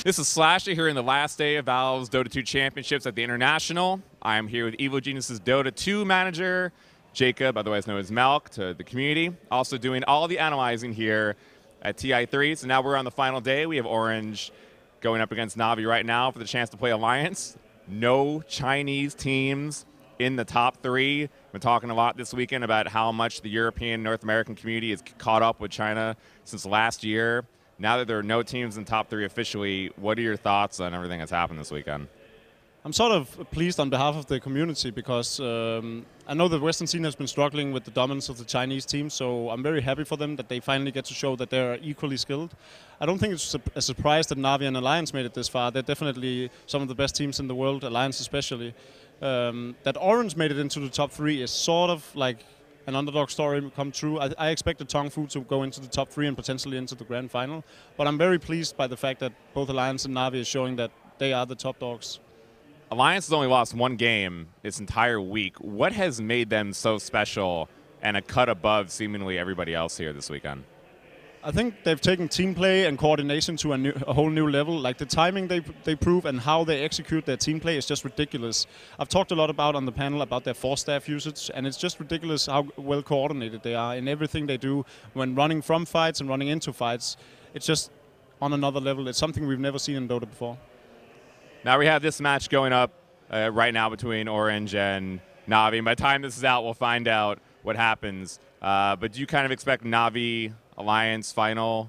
This is Slasher here in the last day of Valve's Dota 2 Championships at the International. I am here with Evil Geniuses Dota 2 manager, Jacob, otherwise known as Maelk, to the community. Also doing all the analyzing here at Ti3. So now we're on the final day. We have Orange going up against Navi right now for the chance to play Alliance. No Chinese teams in the top three. We've been talking a lot this weekend about how much the European, North American community has caught up with China since last year. Now that there are no teams in top three officially, what are your thoughts on everything that's happened this weekend? I'm sort of pleased on behalf of the community because I know the Western scene has been struggling with the dominance of the Chinese team, so I'm very happy for them that they finally get to show that they're equally skilled. I don't think it's a surprise that Navi and Alliance made it this far. They're definitely some of the best teams in the world, Alliance especially. That Orange made it into the top three is sort of like an underdog story come true. I expected Tongfu to go into the top three and potentially into the grand final, but I'm very pleased by the fact that both Alliance and Navi is showing that they are the top dogs. Alliance has only lost one game this entire week. What has made them so special and a cut above seemingly everybody else here this weekend? I think they've taken team play and coordination to a whole new level. Like the timing they prove and how they execute their team play is just ridiculous. I've talked a lot about on the panel about their force staff usage, and it's just ridiculous how well coordinated they are in everything they do when running from fights and running into fights. It's just on another level. It's something we've never seen in Dota before. Now we have this match going up right now between Orange and Navi. By the time this is out, we'll find out what happens. But do you kind of expect Navi Alliance final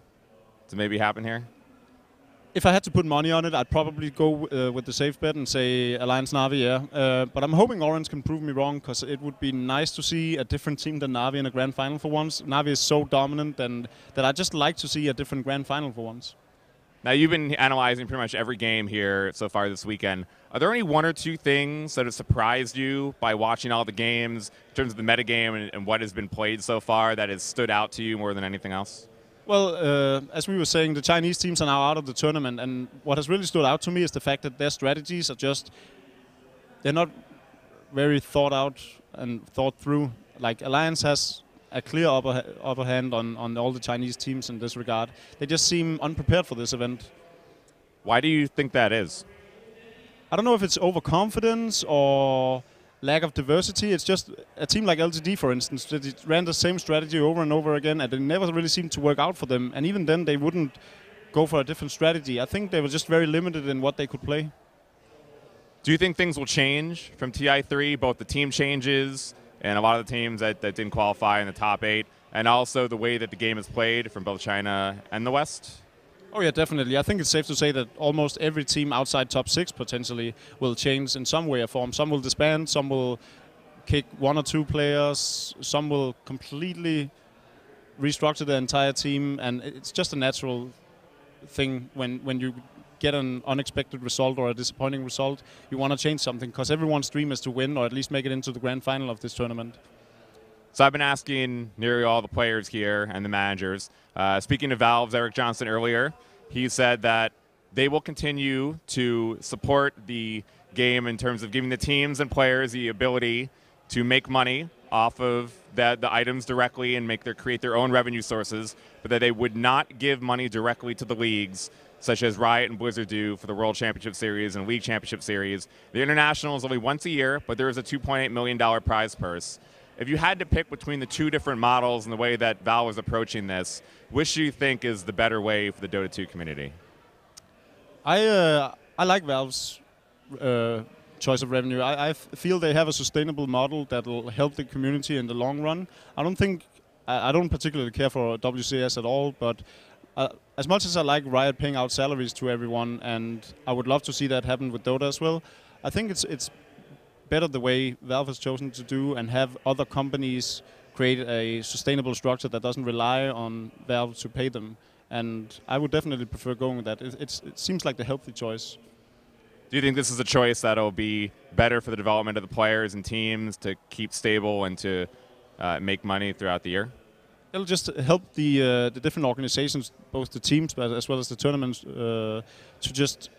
to maybe happen here? If I had to put money on it, I'd probably go with the safe bet and say Alliance Navi, yeah. But I'm hoping Orange can prove me wrong, because it would be nice to see a different team than Navi in a grand final for once. Navi is so dominant and that I just like to see a different grand final for once. Now, you've been analyzing pretty much every game here so far this weekend. Are there any one or two things that have surprised you by watching all the games in terms of the metagame and what has been played so far that has stood out to you more than anything else? Well, as we were saying, the Chinese teams are now out of the tournament, and what has really stood out to me is the fact that their strategies are just, they're not very thought out and thought through. Like Alliance has a clear upper hand on all the Chinese teams in this regard. They just seem unprepared for this event. Why do you think that is? I don't know if it's overconfidence or lack of diversity. It's just a team like LTD, for instance, that ran the same strategy over and over again, and it never really seemed to work out for them. And even then, they wouldn't go for a different strategy. I think they were just very limited in what they could play. Do you think things will change from Ti3, both the team changes and a lot of the teams that didn't qualify in the top 8, and also the way that the game is played from both China and the West? Oh yeah, definitely. I think it's safe to say that almost every team outside top 6 potentially will change in some way or form. Some will disband, some will kick 1 or 2 players, some will completely restructure the entire team, and it's just a natural thing when you get an unexpected result or a disappointing result, you want to change something, because everyone's dream is to win or at least make it into the grand final of this tournament. So I've been asking nearly all the players here and the managers. Speaking of Valve's Eric Johnson earlier, he said that they will continue to support the game in terms of giving the teams and players the ability to make money off of the items directly and create their own revenue sources, but that they would not give money directly to the leagues, such as Riot and Blizzard do for the World Championship Series and League Championship Series. The International is only once a year, but there is a $2.8 million prize purse. If you had to pick between the two different models and the way that Valve is approaching this, which do you think is the better way for the Dota 2 community? I like Valve's choice of revenue. I feel they have a sustainable model that will help the community in the long run. I don't particularly care for WCS at all, but as much as I like Riot paying out salaries to everyone, and I would love to see that happen with Dota as well, I think it's better the way Valve has chosen to do and have other companies create a sustainable structure that doesn't rely on Valve to pay them. And I would definitely prefer going with that. It seems like the healthy choice. Do you think this is a choice that will be better for the development of the players and teams to keep stable and to make money throughout the year? It'll just help the different organizations, both the teams but as well as the tournaments, to just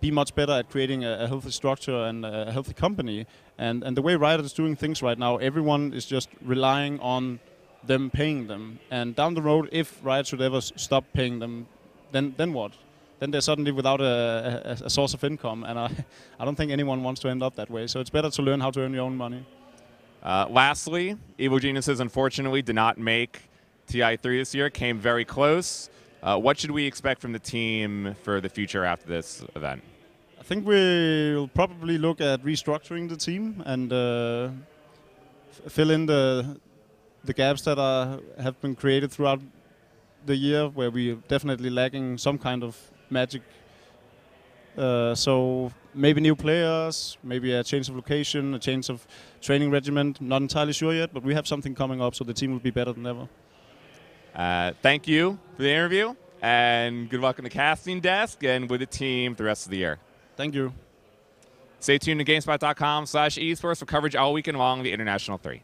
be much better at creating a healthy structure and a healthy company. And the way Riot is doing things right now, everyone is just relying on them paying them. And down the road, if Riot should ever stop paying them, then what? then they're suddenly without a source of income, and I don't think anyone wants to end up that way. So it's better to learn how to earn your own money. Lastly, Evil Geniuses unfortunately did not make TI3 this year. Came very close. What should we expect from the team for the future after this event? I think we'll probably look at restructuring the team and fill in the gaps that have been created throughout the year, where we're definitely lacking some kind of magic. So maybe new players, maybe a change of location, a change of training regimen. Not entirely sure yet, but we have something coming up, so the team will be better than ever. Thank you for the interview, and good luck in the casting desk and with the team the rest of the year. Thank you. Stay tuned to GameSpot.com/esports for coverage all weekend long of the International 3.